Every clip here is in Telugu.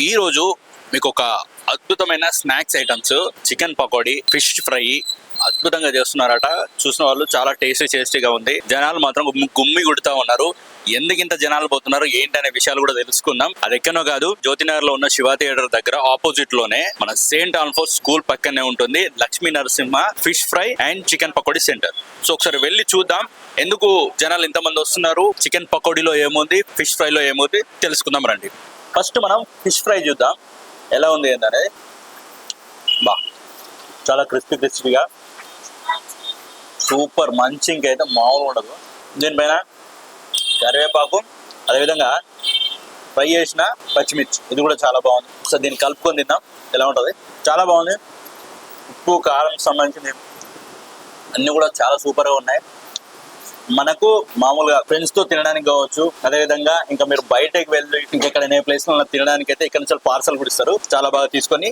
ఈ రోజు మీకు ఒక అద్భుతమైన snacks items chicken pakodi, fish fry అద్భుతంగా చేస్తున్నారట. చూసిన వాళ్ళు చాలా టేస్టీగా ఉంది. జనాలు మాత్రం గుమ్మి గుడుతా ఉన్నారు. ఎందుకు ఇంత జనాలు పోతున్నారు ఏంటి అనే విషయాలు కూడా తెలుసుకుందాం. అది ఎక్కడో కాదు, జ్యోతినగర్ లో ఉన్న శివ థియేటర్ దగ్గర ఆపోజిట్ లోనే మన సెయింట్ ఆల్ఫోన్స్ స్కూల్ పక్కనే ఉంటుంది Lakshmi Narasimha fish fry and chicken pakodi center. So ఒకసారి వెళ్ళి చూద్దాం ఎందుకు జనాలు ఇంతమంది వస్తున్నారు, చికెన్ పకోడీలో ఏముంది, ఫిష్ ఫ్రై లో ఏముంది తెలుసుకుందాం రండి. ఫస్ట్ మనం ఫిష్ ఫ్రై చూద్దాం ఎలా ఉంది ఏంటనేది. బా చాలా క్రిస్పీగా సూపర్, మంచింగ్ అయితే మామూలు ఉండదు. దీనిపైన కరివేపాకు, అదేవిధంగా ఫ్రై చేసిన పచ్చిమిర్చి, ఇది కూడా చాలా బాగుంది. సో దీన్ని కలుపుకొని తిందాం ఎలా ఉంటుంది. చాలా బాగుంది. ఉప్పు కారం సంబంధించింది అన్నీ కూడా చాలా సూపర్గా ఉన్నాయి. మనకు మామూలుగా ఫ్రెండ్స్ తో తినడానికి కావచ్చు, అదేవిధంగా ఇంకా మీరు బయటకి వెళ్ళి ఇంకెక్కడ ఏ ప్లేస్ లో తినడానికి అయితే ఇక్కడ నుంచి పార్సల్ కూడా ఇస్తారు. చాలా బాగా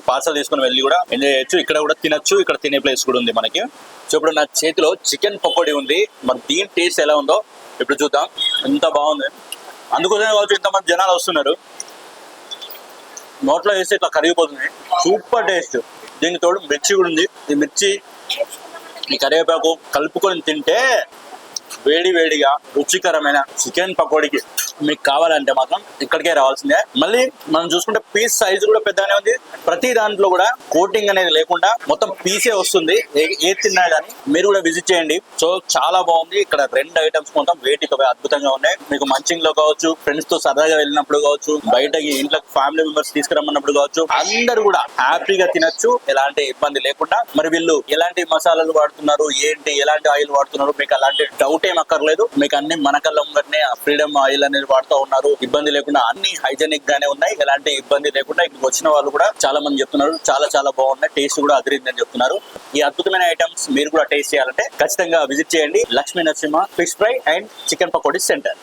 పార్సల్ తీసుకొని వెళ్ళి కూడా ఎంజాయ్ చేయొచ్చు. ఇక్కడ కూడా తినొచ్చు, ఇక్కడ తినే ప్లేస్ కూడా ఉంది మనకి. సో ఇప్పుడు నా చేతిలో చికెన్ పకోడీ ఉంది. మరి దీని టేస్ట్ ఎలా ఉందో ఇప్పుడు చూద్దాం. ఎంత బాగుంది, అందుకోసమే కావచ్చు ఇంతమంది జనాలు వస్తున్నారు. నోట్లో వేస్తే ఇట్లా కరిగిపోతుంది. Super taste. దీనికి తోడు మిర్చి కూడా ఉంది. ఈ మిర్చి, ఈ కరివేపాకు కలుపుకొని తింటే వేడిగా రుచికరమైన చికెన్ పకోడీకి మీకు కావాలంటే మాత్రం ఇక్కడికే రావాల్సిందే. మళ్ళీ మనం చూసుకుంటే పీస్ సైజ్ కూడా పెద్దగానే ఉంది. ప్రతి దాంట్లో కూడా కోటింగ్ అనేది లేకుండా మొత్తం పీసే వస్తుంది. ఏ తిన్నా కానీ మీరు కూడా విజిట్ చేయండి. సో చాలా బాగుంది. ఇక్కడ 2 ఐటమ్స్ మొత్తం వేటికి అద్భుతంగా ఉన్నాయి. మీకు మంచింగ్ లో కావచ్చు, ఫ్రెండ్స్ తో సరదాగా వెళ్ళినప్పుడు కావచ్చు, బయటకి ఇంట్లో ఫ్యామిలీ మెంబర్స్ తీసుకురమ్మన్నప్పుడు కావచ్చు, అందరూ కూడా హ్యాపీగా తినొచ్చు ఎలాంటి ఇబ్బంది లేకుండా. మరి వీళ్ళు ఎలాంటి మసాలాలు వాడుతున్నారు, ఏంటి, ఎలాంటి ఆయిల్ వాడుతున్నారు, మీకు అలాంటి డౌట్ ఏం అక్కర్లేదు. మీకు అన్ని మన కళ్ళ ముందరనే ఫ్రీడమ్ ఆయిల్ అనేది వాడుతూ ఉన్నారు. ఇబ్బంది లేకుండా అన్ని హైజెనిక్ గానే ఉన్నాయి. ఎలాంటి ఇబ్బంది లేకుండా ఇక్కడికి వచ్చిన వాళ్ళు కూడా చాలా మంది చెప్తున్నారు చాలా బాగున్నాయి, టేస్ట్ కూడా అదిరిందని చెప్తున్నారు. ఈ అద్భుతమైన ఐటమ్స్ మీరు కూడా టేస్ట్ చేయాలంటే ఖచ్చితంగా విజిట్ చేయండి Lakshmi Narasimha fish fry and chicken pakodi centre.